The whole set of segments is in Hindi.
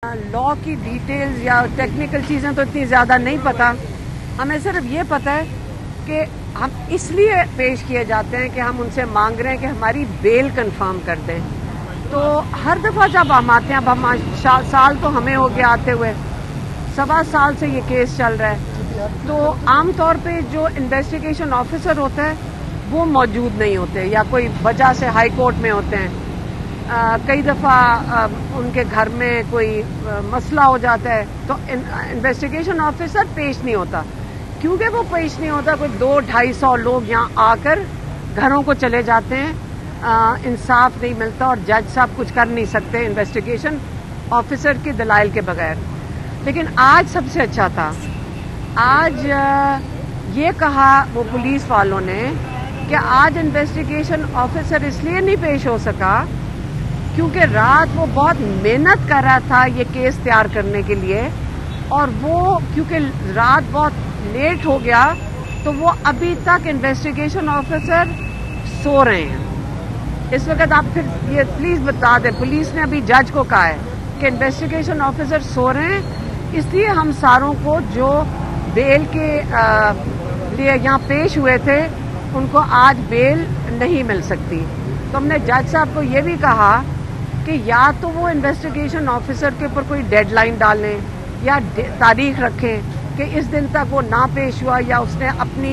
लॉ की डिटेल्स या टेक्निकल चीज़ें तो इतनी ज़्यादा नहीं पता। हमें सिर्फ ये पता है कि हम इसलिए पेश किए जाते हैं कि हम उनसे मांग रहे हैं कि हमारी बेल कंफर्म कर दें। तो हर दफ़ा जब हम आते हैं, अब हम साल तो हमें हो गया आते हुए, 1.25 साल से ये केस चल रहा है। तो आमतौर पे जो इन्वेस्टिगेशन ऑफिसर होता है वो मौजूद नहीं होते या कोई वजह से हाई कोर्ट में होते हैं। कई दफ़ा उनके घर में कोई मसला हो जाता है तो इन्वेस्टिगेशन ऑफिसर पेश नहीं होता। क्योंकि वो पेश नहीं होता, कोई 200-250 लोग यहाँ आकर घरों को चले जाते हैं, इंसाफ नहीं मिलता और जज साहब कुछ कर नहीं सकते इन्वेस्टिगेशन ऑफिसर के दलाइल के बगैर। लेकिन आज सबसे अच्छा था, आज ये कहा वो पुलिस वालों ने कि आज इन्वेस्टिगेशन ऑफिसर इसलिए नहीं पेश हो सका क्योंकि रात वो बहुत मेहनत कर रहा था ये केस तैयार करने के लिए, और वो क्योंकि रात बहुत लेट हो गया तो वो अभी तक इन्वेस्टिगेशन ऑफिसर सो रहे हैं। इस वक्त आप फिर ये प्लीज बता दें, पुलिस ने अभी जज को कहा है कि इन्वेस्टिगेशन ऑफिसर सो रहे हैं, इसलिए हम सारों को जो बेल के लिए यहाँ पेश हुए थे उनको आज बेल नहीं मिल सकती। तो हमने जज साहब को ये भी कहा कि या तो वो इन्वेस्टिगेशन ऑफिसर के ऊपर कोई डेडलाइन डालें या तारीख रखें कि इस दिन तक वो ना पेश हुआ या उसने अपनी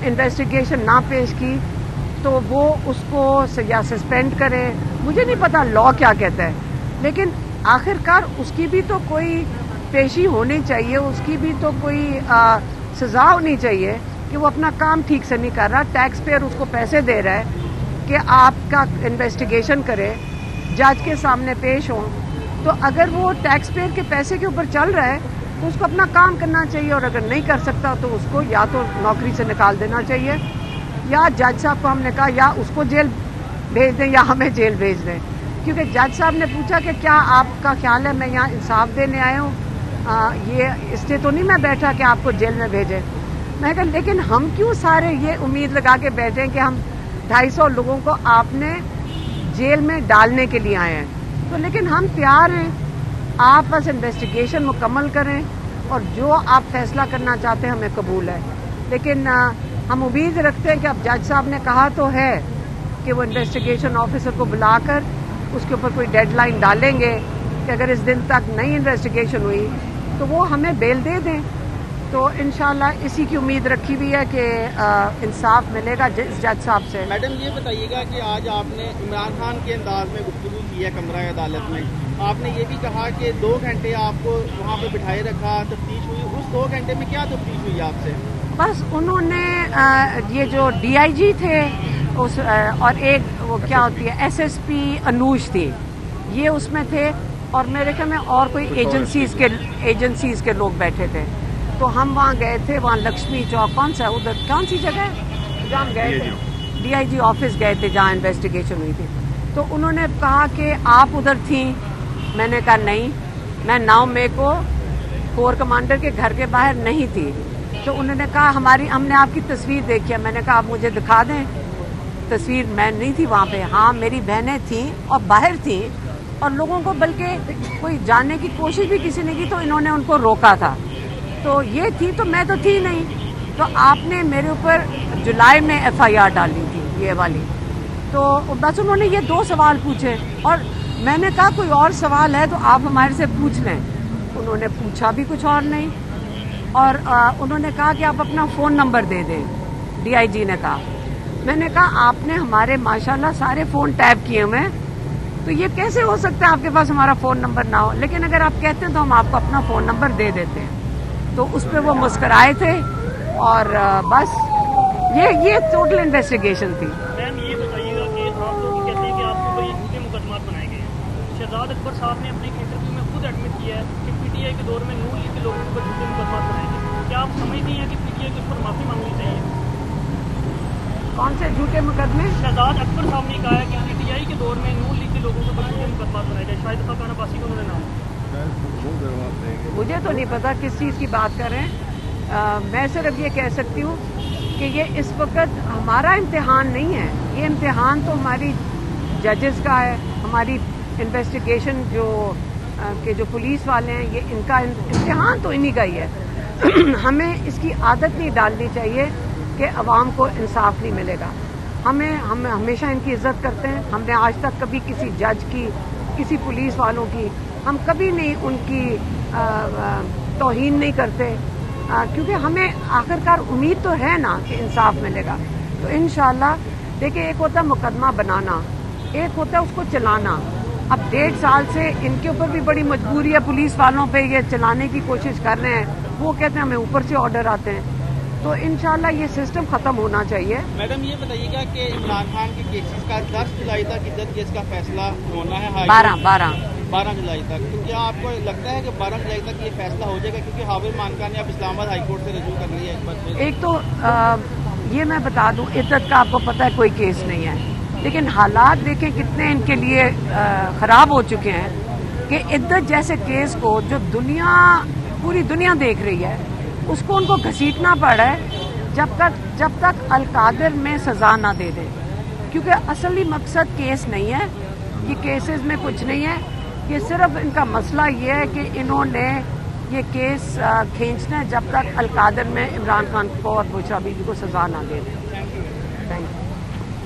इन्वेस्टिगेशन ना पेश की तो वो उसको या सस्पेंड करें। मुझे नहीं पता लॉ क्या कहता है, लेकिन आखिरकार उसकी भी तो कोई पेशी होनी चाहिए, उसकी भी तो कोई सजा होनी चाहिए कि वो अपना काम ठीक से नहीं कर रहा। टैक्स पेयर उसको पैसे दे रहा है कि आपका इन्वेस्टिगेशन करे, जज के सामने पेश हो। तो अगर वो टैक्स पेयर के पैसे के ऊपर चल रहा है तो उसको अपना काम करना चाहिए, और अगर नहीं कर सकता तो उसको या तो नौकरी से निकाल देना चाहिए, या जज साहब को हमने कहा या उसको जेल भेज दें या हमें जेल भेज दें। क्योंकि जज साहब ने पूछा कि क्या आपका ख्याल है मैं यहाँ इंसाफ देने आया हूँ, ये इसलिए तो नहीं मैं बैठा कि आपको जेल में भेजें। मैं कहा लेकिन हम क्यों सारे ये उम्मीद लगा के बैठे कि हम 250 लोगों को आपने जेल में डालने के लिए आए हैं। तो लेकिन हम तैयार हैं, आप बस इन्वेस्टिगेशन मुकम्मल करें और जो आप फैसला करना चाहते हैं हमें कबूल है। लेकिन हम उम्मीद रखते हैं कि अब जज साहब ने कहा तो है कि वो इन्वेस्टिगेशन ऑफिसर को बुलाकर उसके ऊपर कोई डेडलाइन डालेंगे कि अगर इस दिन तक नई इन्वेस्टिगेशन हुई तो वो हमें बेल दे दें। तो इंशाल्लाह इसी की उम्मीद रखी हुई है कि इंसाफ मिलेगा जज साहब से। मैडम ये बताइएगा कि आज आपने इमरान खान के अंदाज में गुफ्तगू की है कमरा अदालत में, आपने ये भी कहा कि 2 घंटे आपको वहाँ पे बिठाए रखा, तफ्तीश हुई। उस 2 घंटे में क्या तफ्तीश हुई आपसे? बस उन्होंने ये जो DIG थे उस और एक वो क्या होती है SSP अनूज थी, ये उसमें थे, और मेरे ख्याल में और कोई एजेंसीज के लोग बैठे थे। तो हम वहाँ गए थे, वहाँ लक्ष्मी चौक, कौन सा उधर कौन सी जगह जहाँ गए थे, DIG ऑफिस गए थे जहाँ इन्वेस्टिगेशन हुई थी। तो उन्होंने कहा कि आप उधर थी, मैंने कहा नहीं, मैं 9 मई को कोर कमांडर के घर के बाहर नहीं थी। तो उन्होंने कहा हमने आपकी तस्वीर देखी है। मैंने कहा आप मुझे दिखा दें तस्वीर, मैं नहीं थी वहाँ पे। हाँ मेरी बहनें थी और बाहर थी, और लोगों को बल्कि कोई जानने की कोशिश भी किसी ने की तो इन्होंने उनको रोका था। तो ये थी तो मैं तो थी नहीं, तो आपने मेरे ऊपर जुलाई में FIR डाली थी ये वाली। तो बस उन्होंने ये 2 सवाल पूछे और मैंने कहा कोई और सवाल है तो आप हमारे से पूछ लें। उन्होंने पूछा भी कुछ और नहीं, और उन्होंने कहा कि आप अपना फ़ोन नंबर दे दें, DIG ने कहा। मैंने कहा आपने हमारे माशाल्लाह सारे फ़ोन टैप किए हुए हैं, तो ये कैसे हो सकता है आपके पास हमारा फ़ोन नंबर ना हो, लेकिन अगर आप कहते हैं तो हम आपको अपना फ़ोन नंबर दे देते हैं। तो उस पर वो मुस्कराए थे, और बस ये टोटल इन्वेस्टिगेशन थी। मैम ये बताइएगा कि आप लोग कहते हैं कि आपको कोई झूठे मुकदमा बनाए गए हैं। शहजाद अकबर साहब ने अपने इंटरव्यू में खुद एडमिट किया है कि PTI के दौर में नून लीग के लोगों को झूठे मुकदमा बनाए गए। क्या आप समझती हैं कि PTI के उस पर माफी मांगनी चाहिए? कौन से झूठे मुकदमे? शहजाद अकबर साहब ने कहा है कि PTI के दौर में नून लीग के लोगों को झूठे मुकदमा बनाए गए। शायद खान अब्बासी को उन्होंने नाम, मुझे तो नहीं पता किस चीज़ की बात कर रहे हैं। मैं सिर्फ ये कह सकती हूँ कि ये इस वक्त हमारा इम्तिहान नहीं है, ये इम्तिहान तो हमारी जजेस का है, हमारी इन्वेस्टिगेशन जो के जो पुलिस वाले हैं, ये इनका इम्तिहान तो इन्हीं का ही है। हमें इसकी आदत नहीं डालनी चाहिए कि अवाम को इंसाफ नहीं मिलेगा। हम हमेशा इनकी इज्जत करते हैं। हमने आज तक कभी किसी जज की, किसी पुलिस वालों की, हम कभी नहीं उनकी तौहीन नहीं करते, क्योंकि हमें आखिरकार उम्मीद तो है ना कि इंसाफ मिलेगा। तो इंशाल्लाह देखिए, एक होता है मुकदमा बनाना, एक होता है उसको चलाना। अब 1.5 साल से इनके ऊपर भी बड़ी मजबूरी है, पुलिस वालों पे ये चलाने की कोशिश कर रहे हैं। वो कहते हैं हमें ऊपर से ऑर्डर आते हैं। तो इंशाल्लाह ये सिस्टम खत्म होना चाहिए। मैडम ये बताइएगा कि इमरान खान के केसेस का 10 जुलाई तक इज्जत केस का फैसला होना है, 12 जुलाई तक। तो क्या आपको लगता है कि 12 जुलाई तक ये फैसला हो जाएगा? क्योंकि हाविल मानका ने अब इस्लामाबाद हाईकोर्ट से रजू कर लिया है एक बार फिर। एक तो ये मैं बता दूं, इद्दत का आपको पता है कोई केस नहीं है, लेकिन हालात देखें कितने इनके लिए खराब हो चुके हैं कि इद्दत जैसे केस को जो पूरी दुनिया देख रही है, उसको उनको घसीटना पड़ा है जब तक अलकादिर में सजा ना दे दे। क्योंकि असली मकसद केस नहीं है, ये केसेस में कुछ नहीं है। ये सिर्फ इनका मसला ये है कि इन्होंने ये केस खींचना है जब तक अलकादिर में इमरान खान को और बुशरा बीबी को सजा ना दे दें। Thank you.